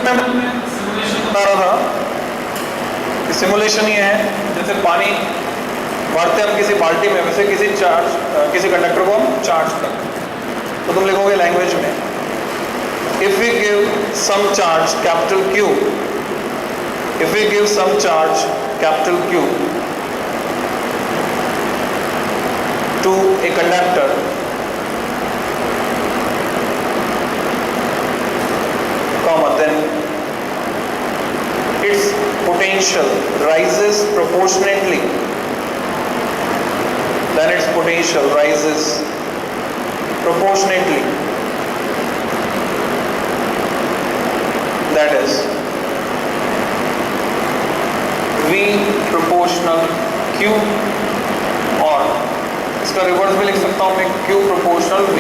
मैं बता रहा था कि सिमुलेशन ये है जैसे पानी भरते हम किसी बाल्टी में, वैसे किसी कंडक्टर को हम चार्ज करते हैं। तो तुम लिखोगे लैंग्वेज में, if we give some charge capital Q, if we give some charge capital Q to a conductor, then its potential rises proportionately. Then its potential rises proportionately. That is V proportional Q, और इसका reverse भी लिख सकता हूँ मैं Q proportional V,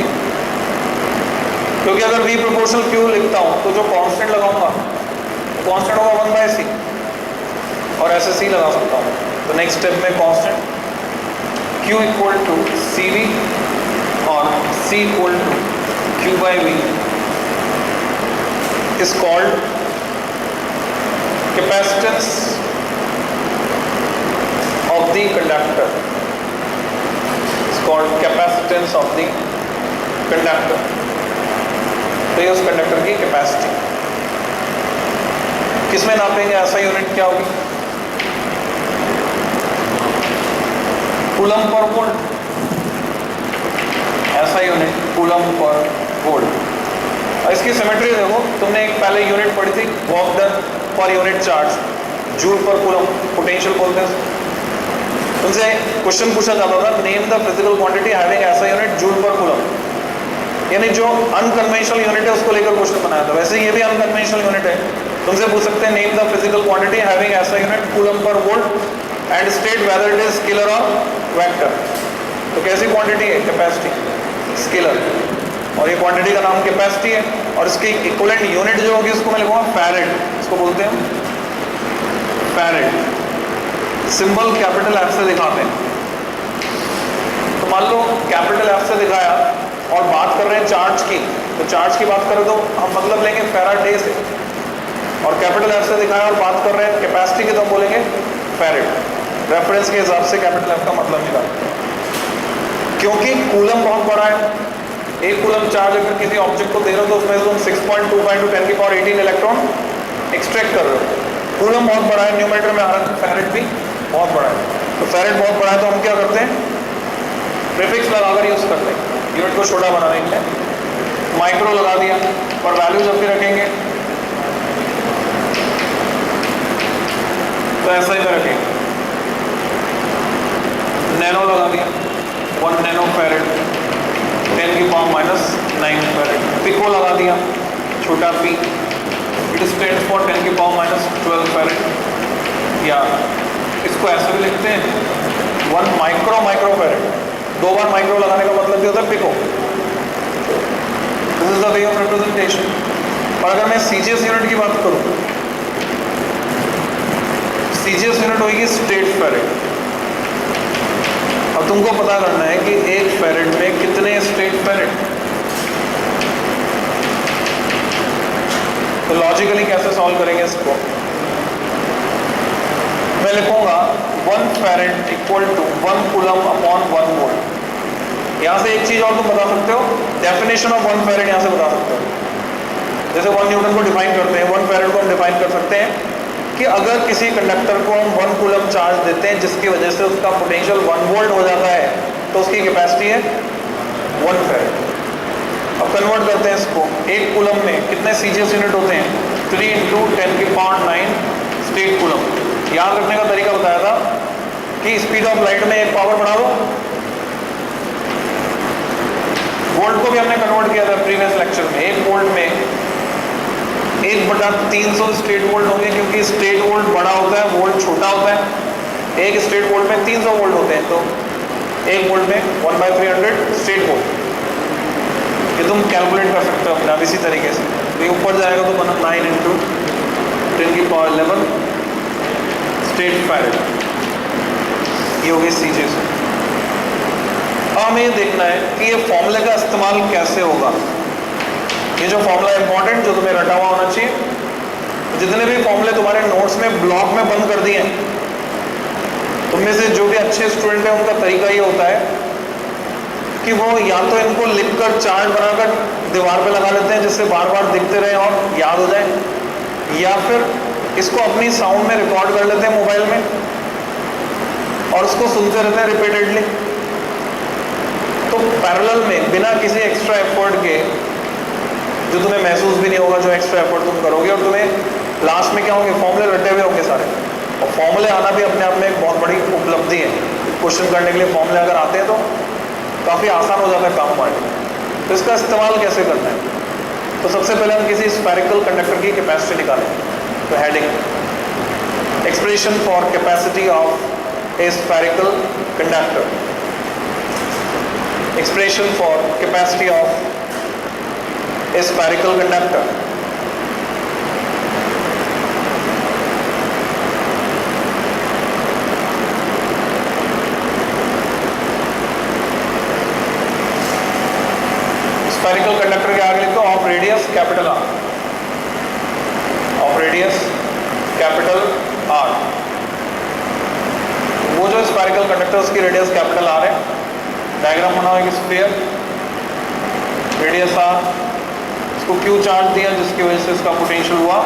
क्योंकि अगर V proportional Q लिखता हूँ तो जो कांस्टेंट लगाऊंगा कांस्टेंट होगा 1/c, और ऐसे C लगा सकता हूँ। तो नेक्स्ट स्टेप में constant Q equal to CV और C equal to Q/V is called capacitance of the conductor. It's called capacitance of the conductor. तो ये उस कंडक्टर की कैपेसिटी। किसमें नापेंगे? ऐसा यूनिट क्या होगी? Coulomb per volt. ऐसा यूनिट कूलम पर वोल्ट। इसकी सिमेट्री देखो, तुमने एक पहले यूनिट पढ़ी थी, work done per unit charge, joule पर कूलम पोटेंशियल बोलते हैं। उनसे क्वेश्चन पूछा जाता था, name the physical quantity having ऐसा यूनिट जूल पर कूलम, यानी जो अनकन्वेंशनल यूनिट है उसको लेकर क्वेश्चन बनाया था। वैसे ये भी अनकन्वेंशनल यूनिट है, तुमसे पूछ सकते हैं name the physical quantity having ऐसा unit coulomb per volt and state whether it is scalar और वेक्टर। तो कैसी क्वांटिटी है? कैपेसिटी, स्केलर, और ये क्वांटिटी का नाम कैपेसिटी है, और इसकी इक्विवेलेंट यूनिट जो होगी उसको मैं लिखूंगा फैरेड, इसको बोलते हैं फैरेड। सिंबल कैपिटल F से दिखाते हैं। तो मान लो कैपिटल F से दिखाया और बात कर रहे हैं चार्ज की, तो चार्ज की बात करें तो हम मतलब लेंगे फैराडे से, और कैपिटल F से दिखाया और बात कर रहे हैं कैपेसिटी की तो हम बोलेंगे फैरेड। रेफरेंस के हिसाब से कैपिटल F का मतलब निकालते हैं, क्योंकि कूलम बहुत बड़ा है। एक कूलम चार्ज अगर किसी ऑब्जेक्ट को दे रहे हो तो उसमें तुम 6.25 × 10⁻18 इलेक्ट्रॉन एक्सट्रैक्ट कर रहे हो। कूलम बहुत बड़ा है, न्यूमरेटर में आ रहा है, फैरेड भी बहुत बड़ा है। तो फैरेड बहुत बड़ा है तो हम क्या करते हैं? प्रीफिक्स लगाकर यूज करते हैं यूनिट को छोटा बनाने के लिए। माइक्रो लगा दिया, और वैल्यू जब भी रखेंगे तो ऐसा ही रखेंगे। नैनो लगा दिया, 1 नैनो फैरेड 10⁻⁻9 फैरेड। पिको लगा दिया, छोटा p, it stands for 10⁻12 farad. या इसको ऐसे भी लिखते हैं 1 माइक्रो फैरेड। 2 बार माइक्रो लगाने का मतलब क्या होता है? Pico. This is the way of representation. और अगर मैं सीजीएस यूनिट की बात करूं, सीजीएस यूनिट होगी स्टेट फैरेड। अब तुमको पता करना है कि एक फैरेड में कितने स्टेट फैरेड। तो लॉजिकली कैसे सॉल्व करेंगे इसको? मैं लिखूंगा 1 farad equal to 1 coulomb upon 1 volt. यहाँ से एक चीज और तुम बता सकते हो, डेफिनेशन ऑफ 1 फैरेड यहाँ से बता सकते हो। जैसे 1 न्यूटन को डिफाइन करते हैं, 1 फैरेड को हम डिफाइन कर सकते हैं कि अगर किसी कंडक्टर को हम 1 कूलम चार्ज देते हैं जिसकी वजह से उसका पोटेंशियल 1 वोल्ट हो जाता है, तो उसकी कैपेसिटी है 1 फैरेड। अब कन्वर्ट करते हैं इसको, एक कूलम में कितने सीजीएस यूनिट होते हैं? 3 × 10⁻9 स्टेट कूलम। याद रखने का तरीका बताया था कि स्पीड ऑफ लाइट में एक पावर बढ़ा दो। वोल्ट को भी हमने कन्वर्ट किया था प्रीवियस लेक्चर में। 1 वोल्ट में 1/300 स्टेट वोल्ट होंगे, क्योंकि स्टेट वोल्ट बड़ा होता है, वोल्ट छोटा होता है। एक स्टेट वोल्ट में 300 वोल्ट होते हैं, तो 1 वोल्ट में 1/300 स्टेट वोल्ट। ये तुम कैलकुलेट कर सकते हो अपना इसी तरीके से। तो ये ऊपर जाएगा तो बना 9 × 10⁻11 स्टेट फैरेड। ये हो गई सीजीएस। अब हमें ये देखना है कि ये फॉर्मूले का इस्तेमाल कैसे होगा। ये जो फॉर्मूला इंपॉर्टेंट जो तुम्हें रटा हुआ होना चाहिए, जितने भी फॉर्मूले तुम्हारे नोट्स में ब्लॉक में बंद कर दिए हैं, तुम में से जो भी अच्छे स्टूडेंट हैं उनका तरीका ये होता है कि वो या तो इनको लिखकर चार्ट बनाकर दीवार पे लगा लेते हैं जिससे बार बार दिखते रहे और याद हो जाए, या फिर इसको अपनी साउंड में रिकॉर्ड कर लेते हैं मोबाइल में और उसको सुनते रहते हैं रिपीटेडली। तो पैरेलल में बिना किसी एक्स्ट्रा एफर्ट के, जो तुम्हें महसूस भी नहीं होगा, जो एक्स्ट्रा एफर्ट तुम करोगे, और तुम्हें लास्ट में क्या होंगे, फॉर्मूले रटे हुए होंगे सारे। और फॉर्मूले आना भी अपने आप में एक बहुत बड़ी उपलब्धि है। क्वेश्चन करने के लिए फॉर्मूले अगर आते हैं तो काफ़ी आसान हो जाता है काम हमारे। तो इसका इस्तेमाल कैसे करना है, तो सबसे पहले हम किसी स्फेरिकल कंडक्टर की कैपेसिटी निकालें। तो heading expression for capacity of A spherical conductor, expression for capacity of A spherical conductor. Spherical conductor के आगे लिखो of radius capital R, of radius capital R. वो जो स्फेरिकल कंडक्टर उसकी रेडियस कैपिटल आर है। Diagram बनाओ एक sphere, radius are, इसको क्यू चार्ज दिया जिसकी वजह से इसका पोटेंशियल हुआ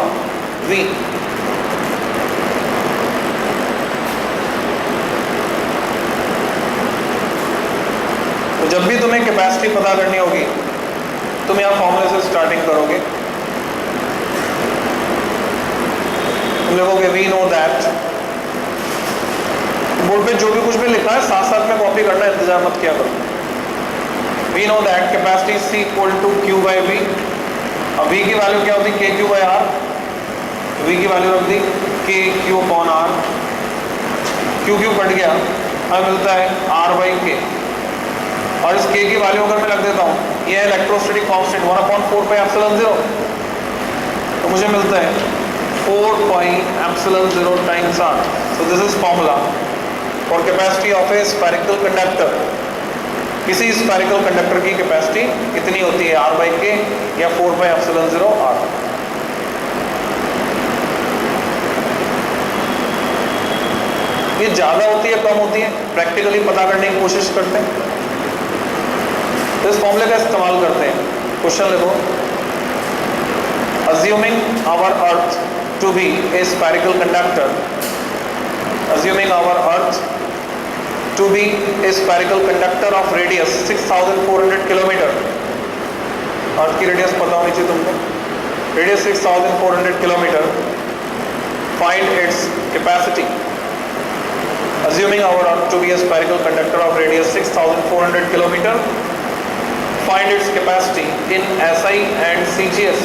V। तो जब भी तुम्हें कैपेसिटी पता करनी होगी तुम यहाँ फॉर्मूले से स्टार्टिंग करोगे। तुम लिखोगे वी नो दैट, बोर्ड पे जो भी कुछ भी लिखा है साथ साथ में कॉपी करना, इंतजार मत किया करो। We know that capacity C equal to Q by V। अब V की वैल्यू क्या होती है, KQ बाई R। V की वैल्यू रख दी KQ upon R, QQ cut गया, हमें मिलता है R बाई K। और इस K की वैल्यू अगर मैं रख देता हूँ, ये है इलेक्ट्रोस्टैटिक कांस्टेंट 1/4 पाई एप्सिलॉन 0, तो मुझे मिलता है 4 pi epsilon 0 times R। So this is formula for capacity of A spherical conductor. किसी स्फेरिकल कंडक्टर की कैपेसिटी कितनी होती है, R बाई K या 4 पाई एप्सिलॉन 0 R। ये ज्यादा होती है कम होती है, प्रैक्टिकली पता करने की कोशिश करते हैं। तो इस फॉर्मूले का इस्तेमाल करते हैं। क्वेश्चन लिखो, assuming our earth to be a spherical conductor, assuming our earth to be a spherical conductor of radius 6400 kilometre. Earth की रेडियस पता होनी चाहिए तुमको, radius 6400 kilometre. Find its capacity, assuming our Earth to be a spherical conductor of radius 6400 km, find its capacity in SI and CGS।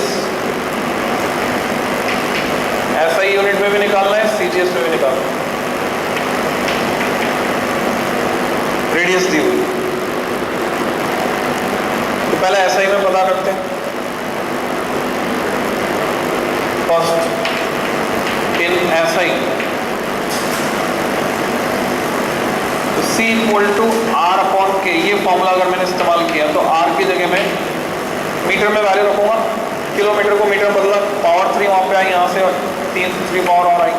SI unit में भी निकालना है, CGS में भी निकालना है। रेडियस दी हुई, तो पहले SI में पता करते हैं। First in SI C equal to R upon K, ये फॉर्मूला अगर मैंने इस्तेमाल किया तो R की जगह में मीटर में वैल्यू रखूंगा, किलोमीटर को मीटर बदला, पावर 3 वहाँ पे आई, यहाँ से और 3 पावर और आई,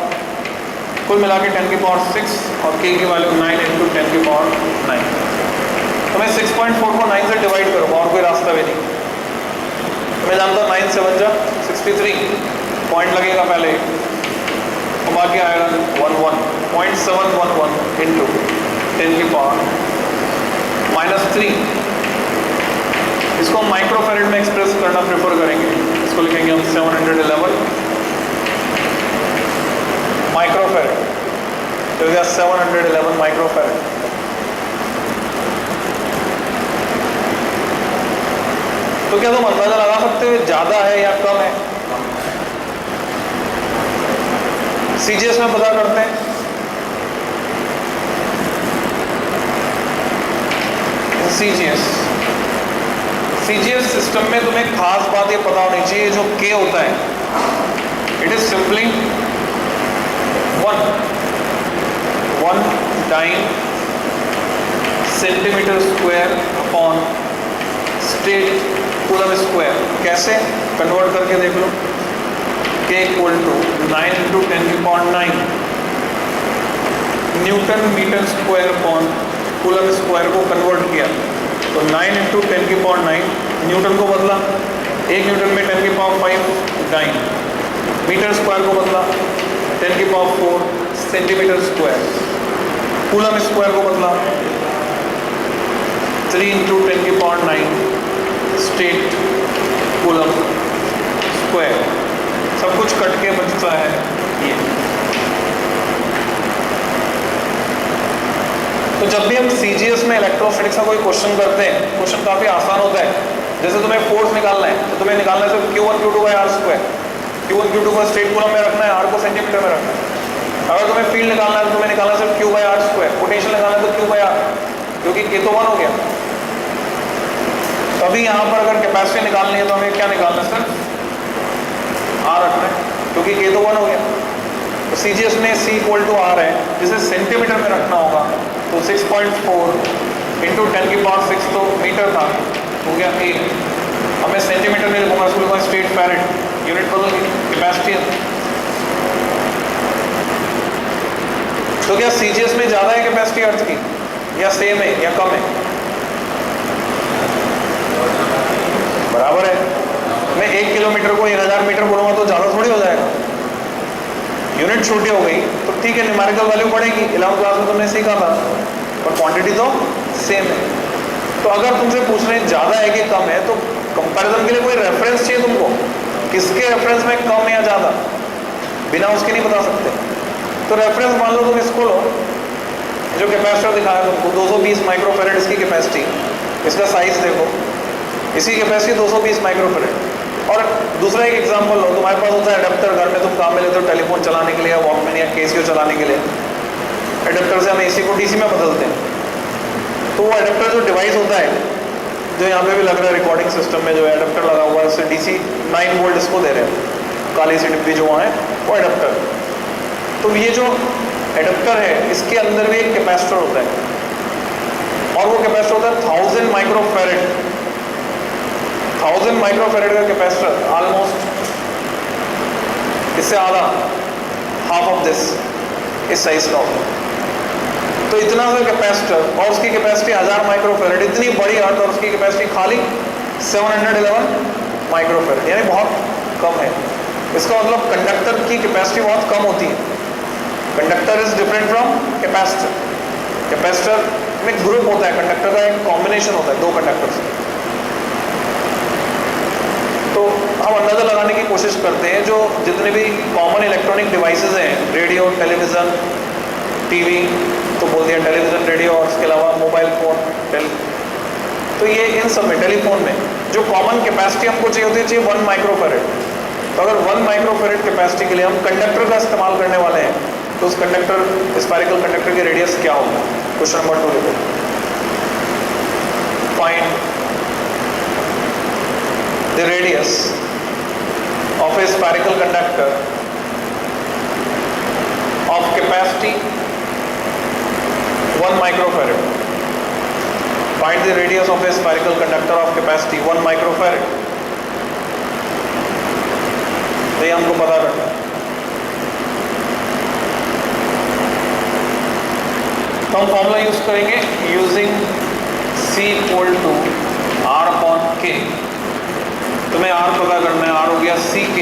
कुल मिला के 10 की पावर 6 और K की वैल्यू 9 इंटू 10 की पावर 9। तो मैं 6.4 को 9 से डिवाइड करूँगा और कोई रास्ता भी नहीं। तो मैं जानता हूँ 9 7 जा 63, पॉइंट लगेगा पहले और बाकी आएगा 0.711 इंटू 10 की पावर -3। इसको हम माइक्रोफेरेड में एक्सप्रेस करना प्रेफर करेंगे। इसको लिखेंगे हम 711 माइक्रोफेरेड, तो यह 711 माइक्रोफेरेड। तो क्या तुम अंदाजा लगा सकते हो ज्यादा है या कम है? CGS में पता करते हैं। CGS सिस्टम में तुम्हें खास बात ये पता होनी चाहिए, जो K होता है it is simply 1 time centimetre square upon stat coulomb square. कैसे कन्वर्ट करके देख लो, K equal to 9 into 10⁹ newton metre square upon coulomb square को कन्वर्ट किया तो 9 इंटू 10⁹ न्यूटन को बदला, 1 न्यूटन में 10⁵ 9, मीटर स्क्वायर को बदला 10⁴ सेंटीमीटर स्क्वायर, कूलम स्क्वायर को बदला 3 इंटू 10⁹ स्टेट कूलम स्क्वायर। सब कुछ कट के बचता है ये। तो जब भी हम सीजीएस में इलेक्ट्रोस्टैटिक्स का कोई क्वेश्चन करते हैं, क्वेश्चन काफ़ी आसान होता है। जैसे तुम्हें फोर्स निकालना है तो तुम्हें निकालना है सिर्फ Q1 Q2 by R square. Q1 Q2 को स्टेट कूलम में रखना है, आर को सेंटीमीटर में रखना है। अगर तुम्हें फील्ड निकालना है तो तुम्हें निकालना है सिर्फ Q by R square. Potential निकालना है तो Q बाई आर, क्योंकि K तो 1 हो गया। तो अभी यहाँ पर अगर कैपेसिटी निकालनी है तो हमें क्या निकालना है, सिर्फ आर रखना है, क्योंकि K तो 1 हो गया। तो सीजीएस में C इक्वल टू आर है, जिसे सेंटीमीटर में रखना होगा तो 6.4 इंटू 10⁶ तो मीटर था, हो गया A। अब मैं सेंटीमीटर में लिखूंगा, इसको लिखूंगा स्टेट फैरेड, यूनिट बदल गई, कैपेसिटी है। तो क्या सीजीएस में ज़्यादा है कैपेसिटी अर्थ की, या सेम है, या कम है? बराबर है। मैं 1 किलोमीटर को 1000 मीटर बोलूँगा तो ज़्यादा थोड़ी हो जाएगा, यूनिट छोटी हो गई तो ठीक है, न्यूमेरिकल वैल्यू बढ़ेगी, 11th क्लास में तुमने सीखा था, पर क्वांटिटी तो सेम है। तो अगर तुमसे पूछ रहे हैं ज़्यादा है कि कम है, तो कंपैरिजन के लिए कोई रेफरेंस चाहिए तुमको, किसके रेफरेंस में कम या ज़्यादा, बिना उसके नहीं बता सकते। तो रेफरेंस मान लो तुम इसको लो, जो कैपेसिटर दिखाया तुमको 220 माइक्रोफेरेड इसकी कैपेसिटी, इसका साइज देखो, इसकी कैपेसिटी 220 माइक्रोफेरेड। और दूसरा एक एग्जांपल लो, तुम्हारे पास होता है एडेप्टर, घर में तुम काम में लेते हो टेलीफोन चलाने के लिए, वॉकमैन या केसीओ चलाने के लिए। एडेप्टर से हम एसी को डीसी में बदलते हैं, तो वो एडेप्टर जो डिवाइस होता है, जो यहाँ पे भी लग रहा है रिकॉर्डिंग सिस्टम में जो एडेप्टर लगा हुआ है, उससे डीसी 9 वोल्ट इसको दे रहे हैं, काली सी डिब्बी जो वहाँ है वो एडेप्टर। तो ये जो एडेप्टर है, इसके अंदर भी एक कैपेसिटर होता है, और वो कैपेसिटर होता है 1000 माइक्रोफेरेड। 1000 माइक्रोफेरेड का कैपेसिटर ऑलमोस्ट इससे आधा, हाफ ऑफ दिस, इस साइज का होता है। तो इतना सा कैपेसिटर और उसकी कैपेसिटी 1000 माइक्रोफेरेड, इतनी बड़ी अर्थ और उसकी कैपेसिटी खाली 711 माइक्रोफेरेड, यानी बहुत कम है। इसका मतलब कंडक्टर की कैपेसिटी बहुत कम होती है। Conductor is different from capacitor. Capacitor में ग्रुप होता है, कंडक्टर का एक कॉम्बिनेशन होता है 2 कंडक्टर्स। तो हम अंदाजा लगाने की कोशिश करते हैं, जो जितने भी कॉमन इलेक्ट्रॉनिक डिवाइसेस हैं, रेडियो, टेलीविज़न, टीवी तो बोल दिया, टेलीविज़न, रेडियो, और इसके अलावा मोबाइल फ़ोन, तो ये इन सब में, टेलीफोन में जो कॉमन कैपेसिटी हमको चाहिए होती है, चाहिए 1 माइक्रोफेरेड। तो अगर 1 माइक्रोफेरेड कैपेसिटी के लिए हम कंडक्टर का इस्तेमाल करने वाले हैं, तो उस कंडक्टर, स्फेरिकल कंडक्टर की रेडियस क्या होगा? क्वेश्चन नंबर 2 देखो, find the radius of A spherical conductor of capacity 1 microfarad. Find the radius of a spherical conductor of capacity 1 microfarad. तो ये हमको पता करना है। तो हम फॉर्मूला यूज करेंगे using C equal to R upon K। तुम्हें R पता करना है, R हो गया CK।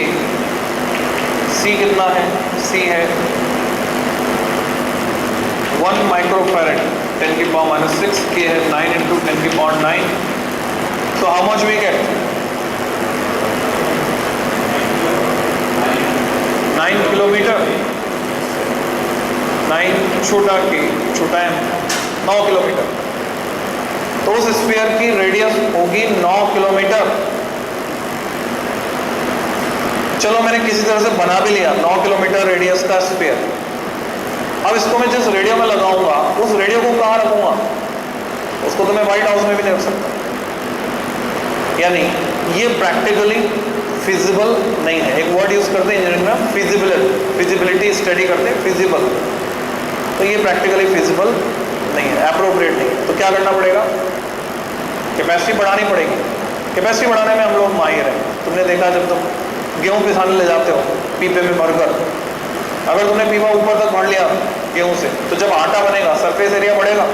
C कितना है? C है 1 माइक्रोफेरेड 10⁻⁻⁶, K है 9 इंटू 10⁹ तो how much we get? 9 kilometre, 9 छोटा K छोटा M 9 किलोमीटर। तो उस स्फीयर की रेडियस होगी 9 किलोमीटर। चलो मैंने किसी तरह से बना भी लिया 9 किलोमीटर रेडियस का स्फीयर। अब इसको मैं जिस रेडियो में लगाऊंगा, उस रेडियो को कहाँ रखूंगा? उसको तो मैं व्हाइट हाउस में भी नहीं रख सकता, यानी ये प्रैक्टिकली फिजिबल नहीं है। एक वर्ड यूज करते हैं इंजीनियरिंग में, फिजिबिलिटी स्टडी करते हैं, फिजिबल। तो ये प्रैक्टिकली फिजिबल नहीं है, एप्रोप्रिएट नहीं है। तो क्या करना पड़ेगा? कैपेसिटी बढ़ानी पड़ेगी। कैपेसिटी बढ़ाने में हम लोग माहिर हैं। तुमने देखा जब तुम गेहूं पिसाने ले जाते हो पीपे में भरकर, अगर तुमने पीपा ऊपर तक भर लिया गेहूं से, तो जब आटा बनेगा सरफेस एरिया बढ़ेगा,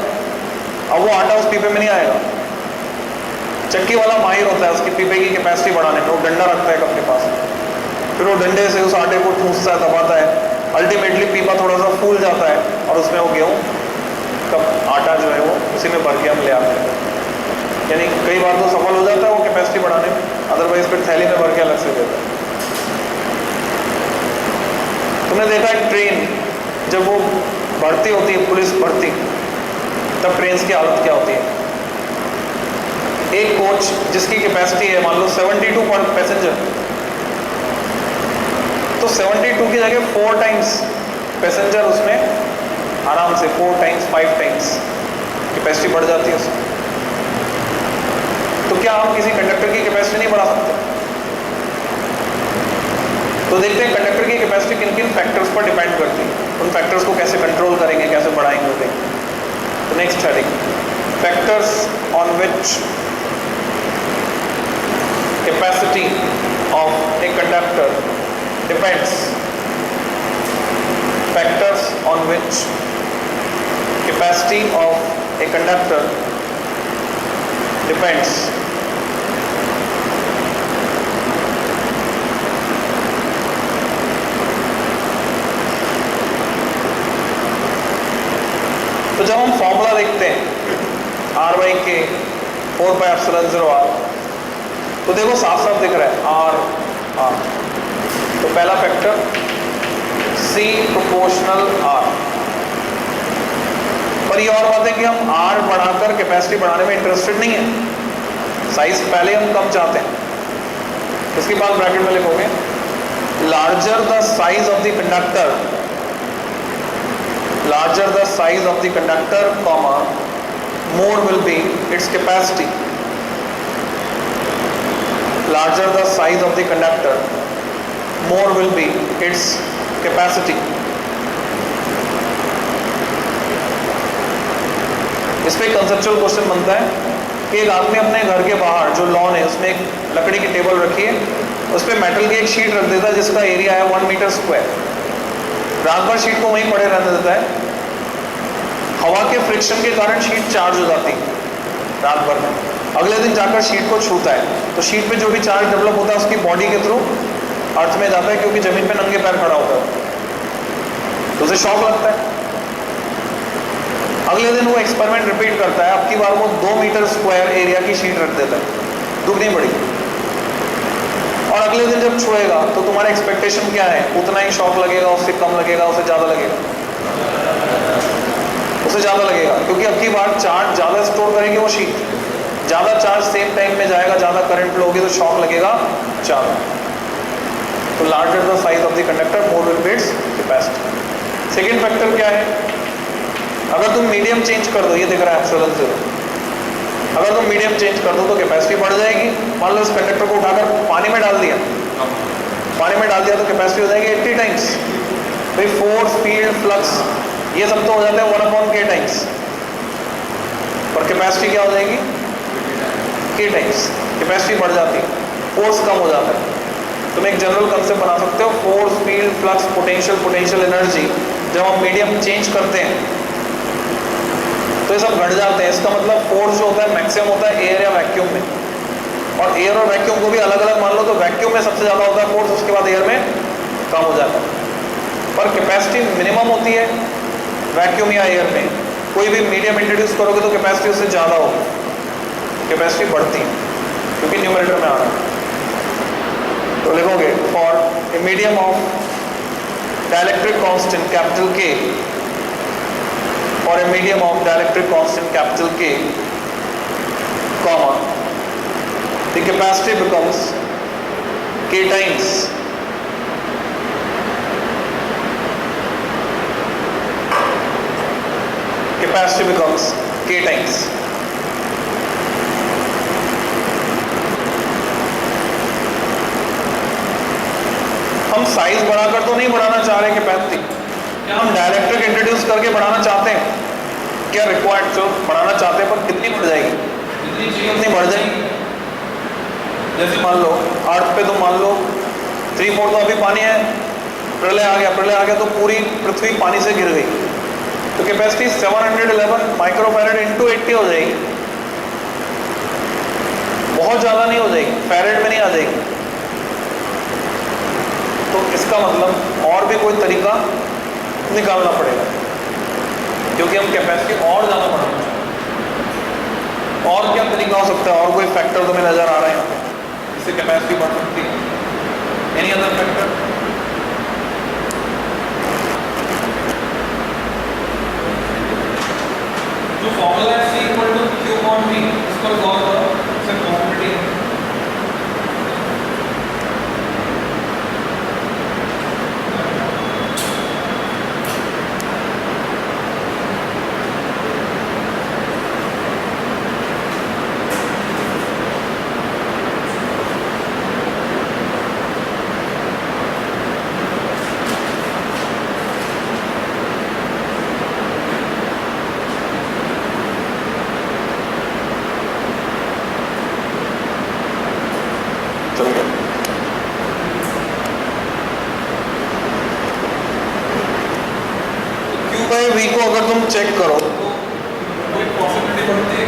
अब वो आटा उस पीपे में नहीं आएगा। चक्की वाला माहिर होता है उसकी पीपे की कैपेसिटी बढ़ाने में, वो डंडा रखता है अपने पास, फिर वो डंडे से उस आटे को ठूंसता है, दबाता है, अल्टीमेटली पीपा थोड़ा सा फूल जाता है और उसमें वो गेहूं का आटा जो है वो उसी में भर के हम ले आते हैं। यानी कई बार तो सफल हो जाता है वो कैपेसिटी बढ़ाने में, अदरवाइज फिर थैली में भर के अलग से देता है। तुमने देखा है ट्रेन जब वो भर्ती होती है, पुलिस भर्ती, तब ट्रेन की हालत क्या होती है? एक कोच जिसकी कैपेसिटी है मान लो 72 पर पैसेंजर, तो 72 की जगह 4 टाइम्स पैसेंजर उसमें आराम से 4 टाइम्स 5 टाइम्स कैपेसिटी बढ़ जाती है उसमें। तो क्या हम किसी कंडक्टर की कैपेसिटी नहीं बढ़ा सकते? तो देखते हैं कंडक्टर की कैपेसिटी किन किन फैक्टर्स पर डिपेंड करती है, उन फैक्टर्स को कैसे कंट्रोल करेंगे, कैसे बढ़ाएंगे। तो next heading, factors on which capacity of a conductor depends. Factors on which capacity of a conductor depends. तो जब हम फॉर्मूला देखते हैं R/K 4πε0R, तो देखो साफ साफ दिख रहा है R। तो पहला फैक्टर C प्रोपोर्शनल R। पर ये और बात है कि हम R बढ़ाकर कैपेसिटी बढ़ाने में इंटरेस्टेड नहीं है, साइज पहले हम कम चाहते हैं। इसके बाद ब्रैकेट में लिखोगे larger the size of the conductor, larger the size of the conductor, comma, more will be its capacity. Larger the size of the conductor, more will be its capacity. इस पे कंसेप्चुअल क्वेश्चन बनता है कि एक आदमी अपने घर के बाहर जो लॉन है उसमें एक लकड़ी की टेबल रखी है, उस पर मेटल की एक शीट रख देता है जिसका एरिया है 1 मीटर स्क्वायर। रात भर शीट को वहीं पड़े रहने देता है, हवा के फ्रिक्शन के कारण शीट चार्ज हो जाती है रात भर में। अगले दिन जाकर शीट को छूता है तो शीट पे जो भी चार्ज डेवलप होता है उसकी बॉडी के थ्रू अर्थ में जाता है, क्योंकि जमीन पे नंगे पैर खड़ा होता है तो उसे शॉक लगता है। अगले दिन वो एक्सपेरिमेंट रिपीट करता है, अब की बार वो 2 मीटर स्क्वायर एरिया की शीट रख देता है, दुगनी बड़ी, और अगले दिन जब छुएगा तो तुम्हारा एक्सपेक्टेशन क्या है? उतना ही शॉक लगेगा, उससे कम लगेगा, उससे ज्यादा लगेगा? उससे ज्यादा लगेगा, क्योंकि अब की बार चार्ज ज्यादा स्टोर करेंगे वो शीट, ज्यादा चार्ज सेम टाइम में जाएगा, ज्यादा करंट फ्लो होगी तो शॉक लगेगा ज्यादा। तो larger the size of the conductor more will be its capacity. Second factor क्या है? अगर तुम मीडियम चेंज कर दो, ये दिख रहा है एप्सिलॉन 0, अगर तुम मीडियम चेंज कर दो तो कैपेसिटी बढ़ जाएगी। मान लो इस कंडक्टर को उठाकर पानी में डाल दिया, तो कैपेसिटी हो जाएगी 80 टाइम्स। भाई फोर्स, फील्ड, फ्लक्स ये सब तो हो जाता है 1/k टाइम्स, और कैपेसिटी क्या हो जाएगी? k times. कैपेसिटी बढ़ जाती है, फोर्स कम हो जाता है। तुम एक जनरल कंसेप्ट बना सकते हो, force, field, flux, potential energy जब हम मीडियम चेंज करते हैं तो ये सब घट जाते हैं। इसका मतलब फोर्स जो होता है मैक्सिमम होता है एयर या वैक्यूम में, और एयर और वैक्यूम को भी अलग अलग मान लो तो वैक्यूम में सबसे ज्यादा होता है फोर्स, उसके बाद एयर में कम हो जाता है। पर कैपेसिटी मिनिमम होती है वैक्यूम या एयर में। कोई भी मीडियम इंट्रोड्यूस करोगे तो कैपेसिटी उससे ज्यादा होगी, कैपेसिटी बढ़ती है क्योंकि न्यूमरेटर में आ रहा है। तो लिखोगे for a medium of dielectric constant capital K, or a medium of dielectric constant capital K, comma, the capacity becomes K times K times हम साइज बढ़ाकर तो नहीं बढ़ाना चाह रहे कैपेसिटी, क्या हम डायरेक्ट्रिक इंट्रोड्यूस करके बढ़ाना चाहते हैं? क्या रिक्वायर्ड जो बढ़ाना चाहते हैं, पर कितनी बढ़ जाएगी? जितनी चाहिए उतनी बढ़ जाएगी। जैसे मान लो अर्थ पे तो मान लो 3/4 तो अभी पानी है, प्रलय आ गया तो पूरी पृथ्वी पानी से गिर गई, तो कैपेसिटी 711 माइक्रोफैरेड इंटू 80 हो जाएगी, बहुत ज्यादा नहीं हो जाएगी, फैरेड में नहीं आ जाएगी। तो इसका मतलब और भी कोई तरीका निकालना पड़ेगा, क्योंकि हम कैपेसिटी और ज्यादा बढ़ाना चाहते हैं। और क्या तरीका हो सकता है? और कोई फैक्टर तुम्हें नजर आ रहा है जिससे कैपेसिटी बढ़ सकती है? Any other factor? जो फॉर्मूला है C equal to Q upon V, इसको गौर करो, इससे पॉसिबिलिटी है। V को अगर तुम चेक करो तो कोई पॉसिबिलिटी बढ़ती है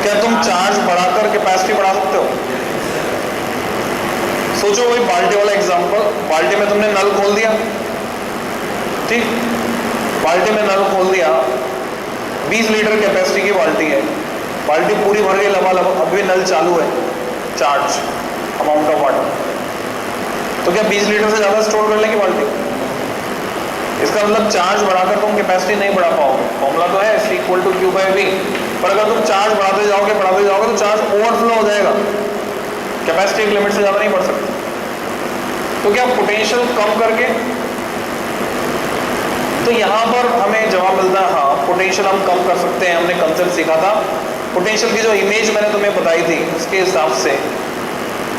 क्या? तुम चार्ज बढ़ाकर कैपेसिटी बढ़ा सकते हो? सोचो वही बाल्टी वाला एग्जांपल, बाल्टी में तुमने नल खोल दिया, ठीक, बाल्टी में नल खोल दिया, 20 लीटर कैपेसिटी की बाल्टी है, बाल्टी पूरी भर गई लबालब, अब भी नल चालू है, चार्ज अमाउंट ऑफ वाटर, तो क्या 20 लीटर से ज्यादा स्टोर कर लेगी बाल्टी? इसका मतलब चार्ज बढ़ाकर तुम कैपेसिटी नहीं बढ़ा पाओगे। फॉर्मूला तो है C equal to Q by V, पर अगर तुम चार्ज बढ़ाते जाओगे तो चार्ज ओवरफ्लो हो जाएगा, कैपेसिटी एक लिमिट से ज्यादा नहीं बढ़ सकती। तो क्या पोटेंशियल कम करके? तो यहाँ पर हमें जवाब मिलता है हाँ, पोटेंशियल हम कम कर सकते हैं। हमने कंसेप्ट सीखा था पोटेंशियल की, जो इमेज मैंने तुम्हें बताई थी उसके हिसाब से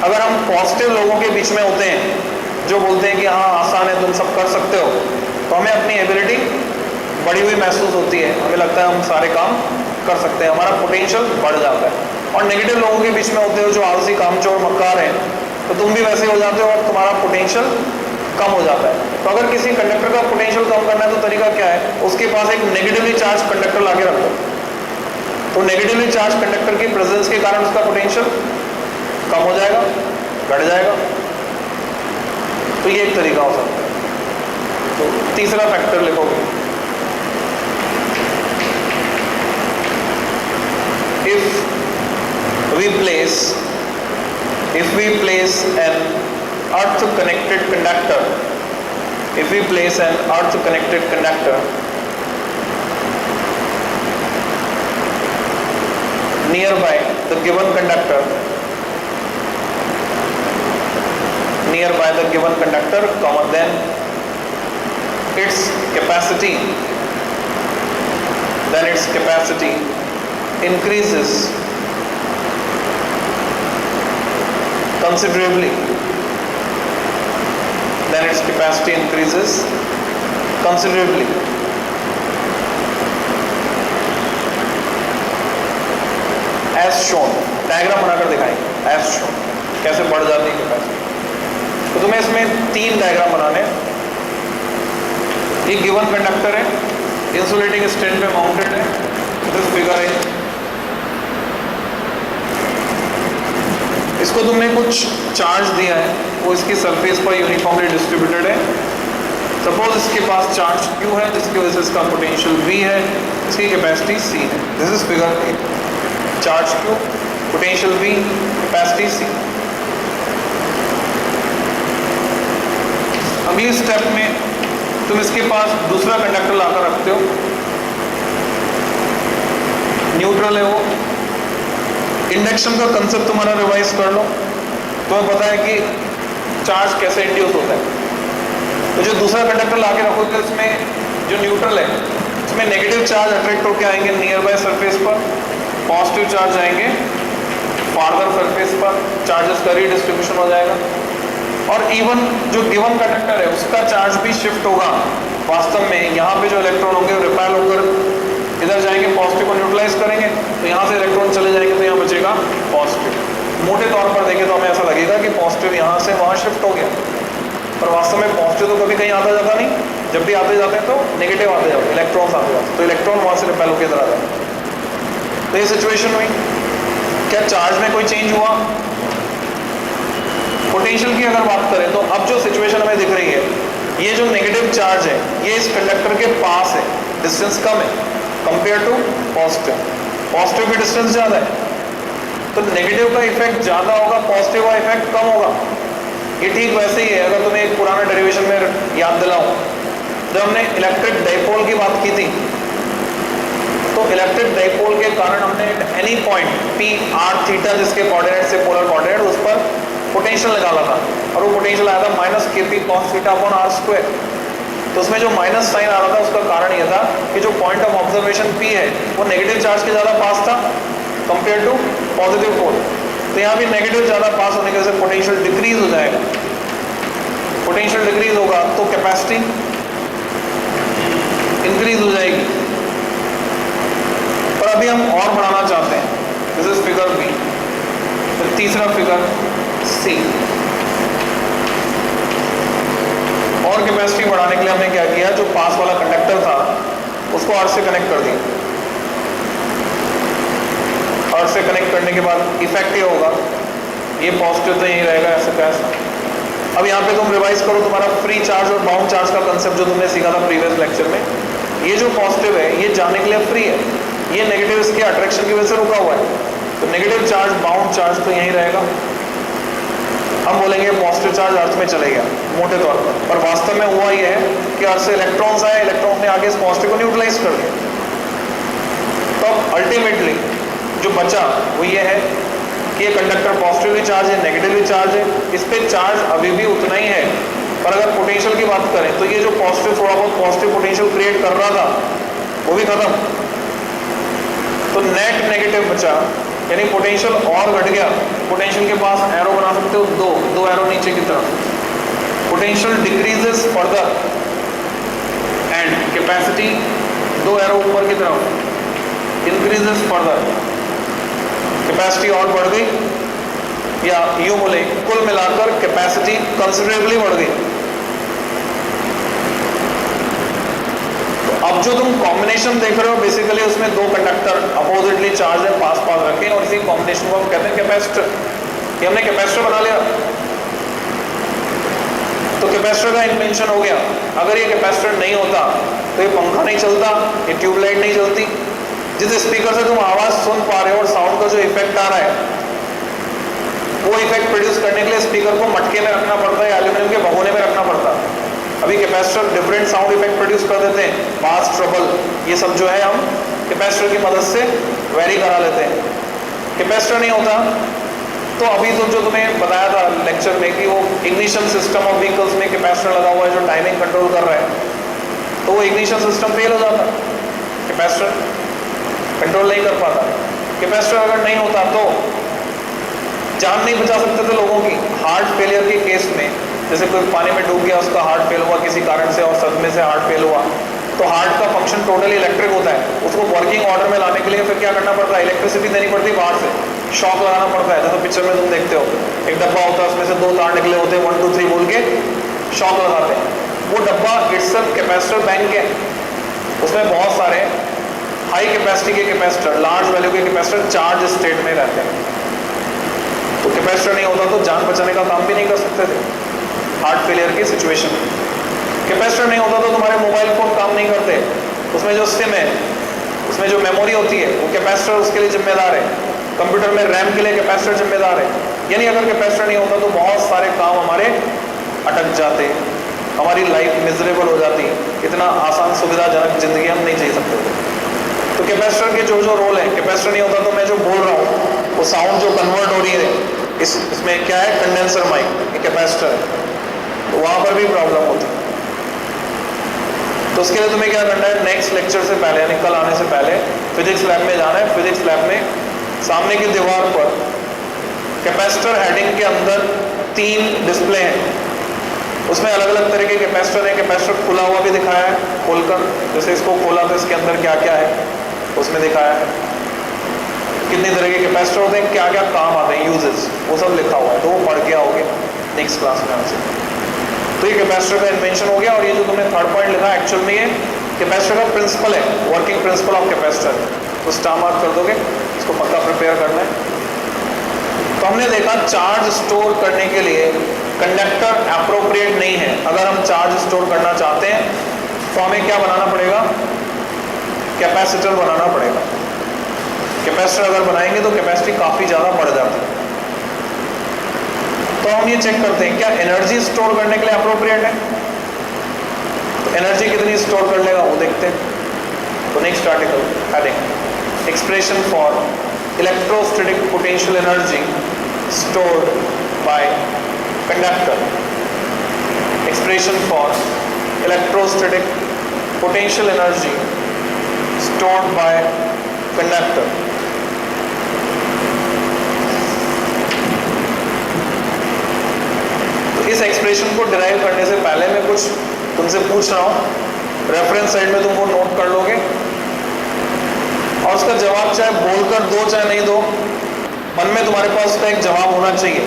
अगर हम पॉजिटिव लोगों के बीच में होते हैं जो बोलते हैं कि हाँ आसान है, तुम सब कर सकते हो, तो हमें अपनी एबिलिटी बढ़ी हुई महसूस होती है, हमें लगता है हम सारे काम कर सकते हैं, हमारा पोटेंशियल बढ़ जाता है। और नेगेटिव लोगों के बीच में होते हो जो आलसी, कामचोर, मक्कार हैं, तो तुम भी वैसे हो जाते हो और तुम्हारा पोटेंशियल कम हो जाता है। तो अगर किसी कंडक्टर का पोटेंशियल कम करना है तो तरीका क्या है? उसके पास एक नेगेटिवली चार्ज कंडक्टर लाके रखो, तो नेगेटिवली चार्ज कंडक्टर की प्रेजेंस के कारण उसका पोटेंशियल कम हो जाएगा, घट जाएगा। तो ये एक तरीका हो सकता है। तो तीसरा फैक्टर लिखोगे, if we place an earth connected conductor, nearby the given conductor, comma, then its capacity increases considerably, as shown, diagram बनाकर दिखाएंगे as shown कैसे बढ़ जाती है कैपेसिटी। तो तुम्हें इसमें 3 डायग्राम बनाने हैं। ये गिवन कंडक्टर है, इंसुलेटिंग स्टैंड पे माउंटेड है, दिस फिगर है। इसको तुमने कुछ चार्ज दिया है, वो इसकी सरफेस पर यूनिफॉर्मली डिस्ट्रीब्यूटेड है। सपोज इसके पास चार्ज Q है जिसकी वजह से इसका पोटेंशियल V है, इसकी कैपेसिटी C है। This is figure A, charge Q, potential V, capacity C। अगली स्टेप में तुम इसके पास दूसरा कंडक्टर लाकर रखते हो, न्यूट्रल है वो। इंडक्शन का कंसेप्ट तुम्हारा रिवाइज कर लो, तुम्हें पता है कि चार्ज कैसे इंड्यूस होता है। तो जो दूसरा कंडक्टर लाके रखोगे इसमें जो न्यूट्रल है इसमें नेगेटिव चार्ज अट्रैक्ट होकर आएंगे नियर बाय सरफेस पर, पॉजिटिव चार्ज आएंगे फार्दर सरफेस पर, चार्जेस का रीडिस्ट्रीब्यूशन हो जाएगा। और इवन जो गिवन कंडक्टर है उसका चार्ज भी शिफ्ट होगा। वास्तव में यहाँ पे जो इलेक्ट्रॉन होंगे रिपेल होकर इधर जाएंगे, पॉजिटिव को न्यूट्रलाइज करेंगे, तो यहाँ से इलेक्ट्रॉन चले जाएंगे तो यहाँ बचेगा पॉजिटिव। मोटे तौर पर देखें तो हमें ऐसा लगेगा कि पॉजिटिव यहाँ से वहाँ शिफ्ट हो गया, पर वास्तव में पॉजिटिव तो कभी कहीं आता जाता नहीं, जब भी आते जाते हैं तो नेगेटिव आते जाते, इलेक्ट्रॉन्स आते जाते, तो इलेक्ट्रॉन वहाँ से रिपेल होकर इधर आ जाता है। तो ये सिचुएशन हुई। क्या चार्ज में कोई चेंज हुआ? पोटेंशियल की अगर बात करें तो अब जो सिचुएशन हमें दिख रही है, ये जो नेगेटिव चार्ज है ये इस कंडक्टर के पास है, डिस्टेंस कम है कंपेयर टू पॉजिटिव। पॉजिटिव की डिस्टेंस ज़्यादा है, तो नेगेटिव का इफेक्ट ज़्यादा होगा, पॉजिटिव का इफेक्ट कम होगा। ये ठीक वैसे ही है, अगर तुम्हें एक पुराना डेरिवेशन में याद दिलाऊं, जब हमने इलेक्ट्रिक डाइपोल की बात की थी, तो इलेक्ट्रिक डाइपोल के कारण हमने any point P R theta जिसके कोऑर्डिनेट से पोलर कोऑर्डिनेट, उस पर पोटेंशियल निकाला था, और वो पोटेंशियल आया था minus k p cos theta upon r square. तो उसमें जो माइनस साइन आ रहा था उसका कारण ये था कि जो पॉइंट ऑफ ऑब्जर्वेशन पी है वो नेगेटिव चार्ज के ज़्यादा पास था कंपेयर टू पॉजिटिव पोल। तो यहाँ भी नेगेटिव ज़्यादा पास होने की वजह से पोटेंशियल डिक्रीज हो जाएगा। पोटेंशियल डिक्रीज होगा तो कैपेसिटी इंक्रीज हो जाएगी। पर अभी हम और बढ़ाना चाहते हैं, दिस इज फिगर बी। फिर तीसरा फिगर सी। और कैपेसिटी बढ़ाने के लिए हमने क्या किया, जो पास वाला कंडक्टर था उसको आर से कनेक्ट कर दिया। आर से कनेक्ट करने के बाद इफेक्ट ये होगा, ये पॉजिटिव तो यही रहेगा ऐसे कैसा। अब यहाँ पे तुम रिवाइज करो तुम्हारा फ्री चार्ज और बाउंड चार्ज का कंसेप्ट जो तुमने सीखा था प्रीवियस लेक्चर में। ये जो पॉजिटिव है ये जाने के लिए फ्री है, ये नेगेटिव इसके अट्रैक्शन की वजह से रुका हुआ है। तो नेगेटिव चार्ज बाउंड चार्ज तो यही रहेगा। हम बोलेंगे पॉजिटिव चार्ज अर्थ में चले गया मोटे तौर पर वास्तव में हुआ ये है कि अर्थ से इलेक्ट्रॉन्स आए, इलेक्ट्रॉन्स ने आगे इस पॉजिटिव को न्यूट्रलाइज कर दिया। तो अल्टीमेटली जो बचा वो ये है कि ये कंडक्टर पॉजिटिवली चार्ज है, नेगेटिवली चार्ज है, इस पे चार्ज अभी भी उतना ही है। पर अगर पोटेंशियल की बात करें तो ये जो पॉजिटिव थोड़ा बहुत पॉजिटिव पोटेंशियल क्रिएट कर रहा था वो भी खत्म। तो नेट नेगेटिव बचा, यानी पोटेंशियल और घट गया। पोटेंशियल के पास एरो बना सकते हो, दो एरो नीचे की तरफ। Potential decreases further and capacity, दो एरो ऊपर की तरफ, इंक्रीजेस फर्दर। कैपेसिटी और बढ़ गई, या यूं बोले कुल मिलाकर कैपेसिटी कंसिडरेबली बढ़ गई। अब जो तुम कॉम्बिनेशन देख रहे हो बेसिकली उसमें दो कंडक्टर अपोजिटली चार्ज है, पास पास रखे, और इसी कॉम्बिनेशन को हम कहते हैं कैपेसिटर। ये हमने कैपेसिटर बना लिया। तो कैपेसिटर का इन्वेंशन हो गया। अगर ये कैपेसिटर नहीं होता तो ये पंखा नहीं चलता, ये ट्यूबलाइट नहीं चलती। जिस स्पीकर से तुम आवाज सुन पा रहे हो और साउंड का जो इफेक्ट आ रहा है वो इफेक्ट प्रोड्यूस करने के लिए स्पीकर को मटके में रखना पड़ता है, एल्यूमिनियम के भगोने में रखना पड़ता है। अभी capacitor different sound effect produce कर देते हैं, बास, ट्रबल, ये सब जो है हम कैपेसिटर की मदद से वेरी करा लेते हैं। कैपेसिटर नहीं होता तो अभी तो जो तुम्हें बताया था लेक्चर में कि वो इग्निशन सिस्टम ऑफ व्हीकल्स में कैपेसिटर लगा हुआ है जो टाइमिंग कंट्रोल कर रहा है, तो वो इग्निशन सिस्टम फेल हो जाता, कैपेसिटर कंट्रोल नहीं कर पाता। कैपेसिटर अगर नहीं होता तो जान नहीं बचा सकते थे लोगों की। हार्ट फेलियर के केस में, जैसे कोई पानी में डूब गया, उसका हार्ट फेल हुआ किसी कारण से और सदमे से हार्ट फेल हुआ, तो हार्ट का फंक्शन टोटली इलेक्ट्रिक होता है। उसको वर्किंग ऑर्डर में लाने के लिए फिर क्या करना पड़ता है, इलेक्ट्रिसिटी देनी पड़ती है बाहर से, शॉक लगाना पड़ता है। जैसे पिक्चर में तुम देखते हो एक डब्बा होता है, उसमें से दो तार निकले होते हैं, 1 2 3 बोल के शॉक लगाते हैं। वो डब्बा इट्सेल्फ कैपेसिटर बैंक है, उसमें बहुत सारे हाई कैपेसिटी के कैपेसिटर, लार्ज वैल्यू के कैपेसिटर चार्ज स्टेट में रहते हैं। तो कैपेसिटर नहीं होता तो जान बचाने का काम भी नहीं कर सकते थे हार्ट फेलियर की सिचुएशन में। कैपेसिटर नहीं होता तो तुम्हारे मोबाइल फोन काम नहीं करते, उसमें जो सिम है, उसमें जो मेमोरी होती है वो कैपेसिटर उसके लिए जिम्मेदार है। कंप्यूटर में रैम के लिए कैपेसिटर जिम्मेदार है। यानी अगर कैपेसिटर नहीं होता तो बहुत सारे काम हमारे अटक जाते, हमारी लाइफ मिजरेबल हो जाती, इतना आसान सुविधाजनक जिंदगी हम नहीं जी सकते थे। तो कैपेसिटर के जो जो रोल है, कैपेसिटर नहीं होता तो मैं जो बोल रहा हूँ वो साउंड जो कन्वर्ट हो रही है इसमें क्या है, कंडेंसर माइक, ये कैपेसिटर है, तो वहाँ पर भी प्रॉब्लम होती है। तो उसके लिए तुम्हें क्या करना है, नेक्स्ट लेक्चर से पहले यानी कल आने से पहले फिजिक्स लैब में जाना है। फिजिक्स लैब में सामने की दीवार पर कैपेसिटर हेडिंग के अंदर 3 डिस्प्ले हैं, उसमें अलग अलग तरह के कैपेसिटर है। कैपेसिटर खुला हुआ भी दिखाया है खोलकर, जैसे इसको खोला तो इसके अंदर क्या क्या है उसमें दिखाया है। कितनी तरह के कैपेसिटर होते हैं, क्या क्या काम आते हैं, यूजेस, वो सब लिखा हुआ है, तो वो पढ़ के आओगे नेक्स्ट क्लास में आपसे। तो ये कैपेसिटर का इन्वेंशन हो गया। और ये जो तुमने थर्ड पॉइंट लिखा एक्चुअल में ये कैपेसिटर का प्रिंसिपल है, वर्किंग प्रिंसिपल ऑफ कैपेसिटर, तो स्टार मार्क कर दोगे, इसको पक्का प्रिपेयर करना है। तो हमने देखा चार्ज स्टोर करने के लिए कंडक्टर एप्रोप्रिएट नहीं है। अगर हम चार्ज स्टोर करना चाहते हैं तो हमें क्या बनाना पड़ेगा, कैपेसिटर बनाना पड़ेगा। कैपेसिटर अगर बनाएंगे तो कैपेसिटी काफी ज्यादा बढ़ जाती है। तो हम ये चेक करते हैं क्या एनर्जी स्टोर करने के लिए अप्रोप्रिएट है, तो एनर्जी कितनी स्टोर कर लेगा वो देखते हैं। तो next article heading expression for electrostatic potential energy stored by conductor. Expression for electrostatic potential energy stored by conductor. तो इस एक्सप्रेशन को डिराइव करने से पहले मैं कुछ तुमसे पूछ रहा हूं, रेफरेंस साइड में तुम वो नोट कर लोगे और उसका जवाब चाहे बोलकर दो चाहे नहीं दो, मन में तुम्हारे पास उसका एक जवाब होना चाहिए।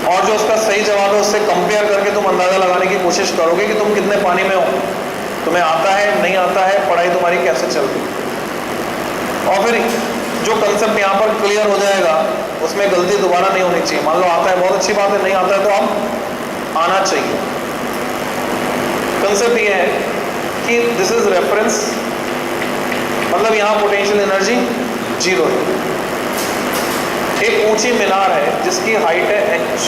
और जो उसका सही जवाब है उससे कंपेयर करके तुम अंदाजा लगाने की कोशिश करोगे कि तुम कितने पानी में हो, तुम्हें आता है नहीं आता है, पढ़ाई तुम्हारी कैसे चल रही। और फिर जो कंसेप्ट यहाँ पर क्लियर हो जाएगा उसमें गलती दोबारा नहीं होनी चाहिए। मान लो आता है बहुत अच्छी बात है, नहीं आता है तो अब आना चाहिए। कंसेप्ट ये है कि दिस इज रेफरेंस, मतलब यहाँ पोटेंशियल एनर्जी जीरो है। एक ऊंची मीनार है जिसकी हाइट है h,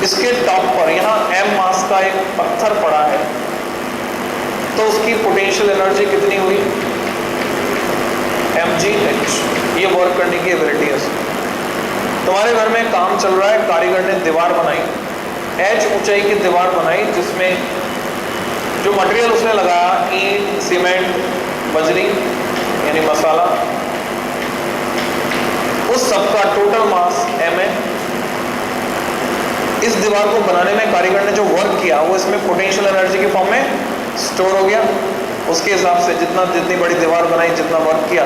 इसके टॉप पर यहाँ m मास का एक पत्थर पड़ा है, तो उसकी पोटेंशियल एनर्जी कितनी हुई, mgh। ये वर्क करने की एबिलिटी है। तुम्हारे घर में काम चल रहा है, कारीगर ने दीवार बनाई, h ऊंचाई की दीवार बनाई, जिसमें जो मटेरियल उसने लगाया ईंट, सीमेंट, बजरी यानी मसाला, उस सबका टोटल मास m है। इस दीवार को बनाने में कारीगर ने जो वर्क किया वो इसमें पोटेंशियल एनर्जी के फॉर्म में स्टोर हो गया। उसके हिसाब से जितनी बड़ी दीवार बनाई, जितना वर्क किया,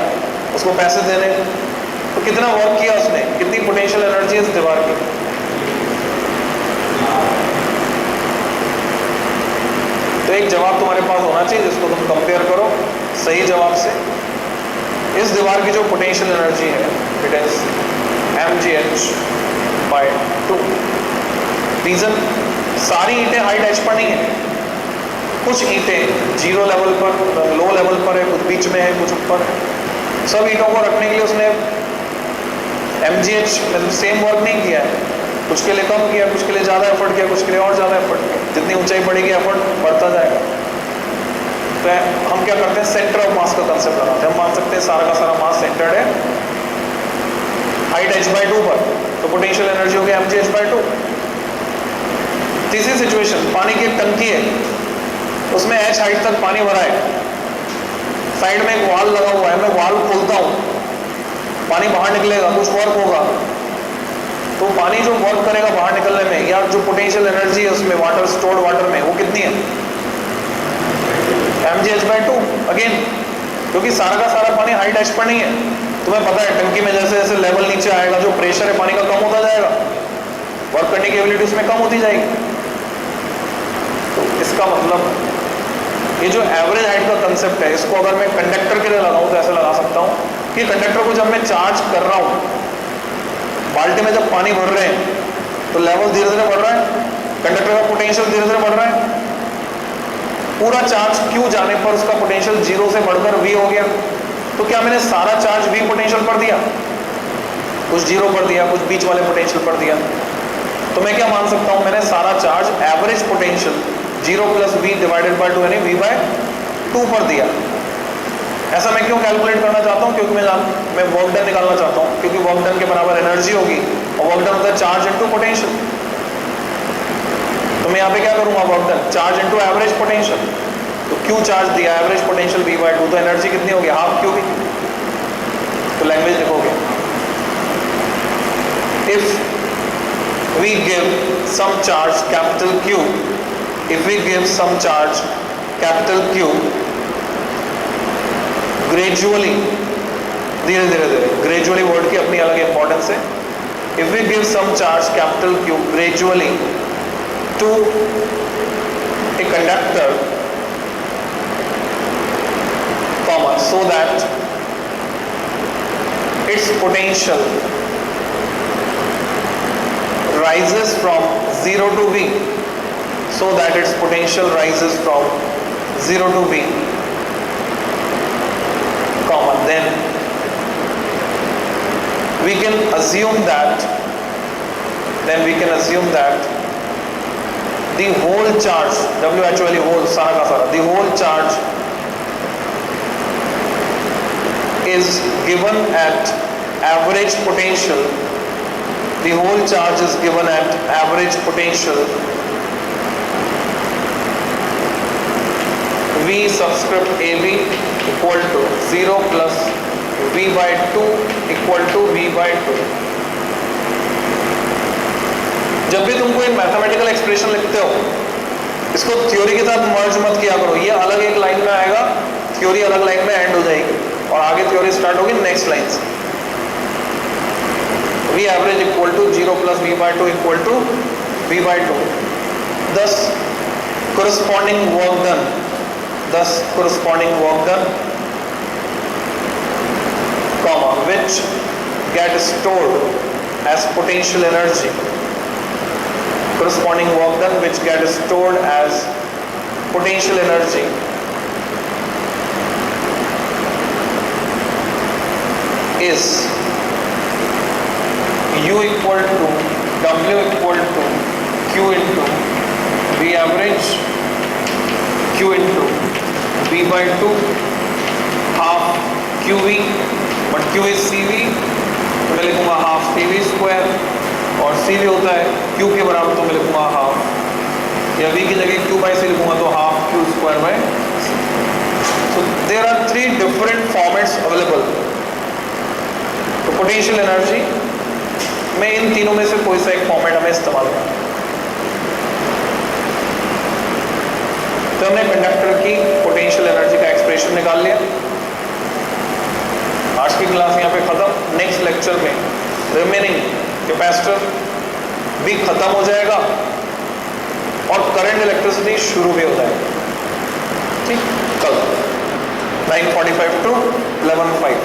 उसको पैसे देने। तो कितना वर्क किया उसने, कितनी पोटेंशियल एनर्जी इस दीवार की, तो एक जवाब तुम्हारे पास होना चाहिए जिसको तुम कंपेयर करो सही जवाब से। इस दीवार की जो पोटेंशियल एनर्जी है इट इज mgh/2। रीजन, सारी ईंटें हाइट h पर नहीं है, कुछ ईंटें जीरो लेवल पर, लो लेवल पर है, कुछ बीच में है, कुछ ऊपर है। सब ईंटों को रखने के लिए उसने mgh मतलब सेम वर्क नहीं किया है, कुछ के लिए कम किया, कुछ के लिए ज़्यादा एफर्ट किया, कुछ के लिए और ज़्यादा एफर्ट किया। जितनी ऊंचाई बढ़ेगी एफर्ट बढ़ता जाएगा। तो हम क्या करते हैं, सेंटर ऑफ मास का कंसेप्ट लगाते हैं। हम मान सकते हैं सारा का सारा मास सेंटर्ड है हाइट h/2 पर, तो पोटेंशियल एनर्जी हो गया mgh/2। तीसरी सिचुएशन, पानी की एक टंकी है, उसमें h हाइट तक पानी भरा है, साइड में एक वाल लगा हुआ है, मैं वाल खोलता हूँ, पानी बाहर निकलेगा, कुछ वर्क होगा, तो पानी जो वर्क करेगा बाहर निकलने में, या जो पोटेंशियल एनर्जी है उसमें वाटर, स्टोर्ड वाटर में, वो कितनी है, mgh/2 अगेन, क्योंकि सारा का सारा पानी हाइट h पर नहीं है। तुम्हें पता है टंकी में जैसे जैसे लेवल नीचे आएगा, जो प्रेशर है पानी का कम होता जाएगा, वर्क करने की एबिलिटी उसमें कम होती जाएगी। तो इसका मतलब ये जो एवरेज हाइट का कंसेप्ट है, इसको अगर मैं कंडक्टर के लिए लगाऊं तो ऐसे लगा सकता हूँ कि कंडक्टर को जब मैं चार्ज कर रहा हूँ, बाल्टी में जब पानी भर रहे हैं तो लेवल धीरे धीरे बढ़ रहा है, कंडक्टर का पोटेंशियल धीरे धीरे बढ़ रहा है। पूरा चार्ज Q जाने पर उसका पोटेंशियल 0 से बढ़कर V हो गया। तो क्या मैंने सारा चार्ज V पोटेंशियल पर दिया, कुछ 0 पर दिया, कुछ बीच वाले पोटेंशियल पर दिया। तो मैं क्या मान सकता हूं, मैंने सारा चार्ज एवरेज पोटेंशियल 0 + V/2 यानी V/2 पर दिया। ऐसा मैं क्यों कैलकुलेट करना चाहता हूं, क्योंकि मैं वर्क डन निकालना चाहता हूं, क्योंकि वर्क डन के बराबर एनर्जी होगी और वर्क डन होता है चार्ज इनटू पोटेंशियल। तो मैं यहाँ पे क्या करूंगा, work done charge into average potential. तो Q चार्ज दिया, एवरेज पोटेंशियल V/2, तो एनर्जी कितनी होगी, हाफ Q भी। तो लैंग्वेज लिखोगे, if we give some charge capital Q, if we give some charge capital Q gradually धीरे धीरे धीरे ग्रेजुअली वर्ड की अपनी अलग इंपॉर्टेंस है. If we give some charge capital Q gradually to a conductor comma so that its potential rises from 0 to V, so that its potential rises from 0 to V, comma, then we can assume that the whole charge, W actually whole, सारा का सारा, the whole charge is given at average potential. The whole charge is given at average potential V subscript AB equal to 0 plus V by 2 equal to V by 2. जब भी तुमको एक mathematical expression लिखते हो, इसको थ्योरी के साथ मर्ज मत किया करो. ये अलग एक लाइन में आएगा, थ्योरी अलग लाइन में एंड हो जाएगी और आगे थ्योरी स्टार्ट होगी नेक्स्ट लाइन से. V average equal to 0 plus V by 2 equal to V by 2. Thus corresponding work done, comma, which get stored as potential energy. Corresponding work done which get stored as potential energy is U equal to W equal to Q into V average Q into V by 2 half QV, but Q is CV, तो मैं लिखूंगा half CV square, और CV होता है Q के बराबर, तो मैं लिखूंगा हाफ, या V की जगह Q by C लिखूंगा तो half Q square by C. So there are 3 different formats available. तो पोटेंशियल एनर्जी में इन तीनों में से कोई सा एक फॉर्मेट हमें इस्तेमाल करना है. तो हमने कंडक्टर की पोटेंशियल एनर्जी का एक्सप्रेशन निकाल लिया. आज की क्लास यहाँ पे खत्म. नेक्स्ट लेक्चर में रिमेनिंग कैपेसिटर भी खत्म हो जाएगा और करंट इलेक्ट्रिसिटी शुरू भी हो जाएगा. ठीक, कल 9:45 to 11:05.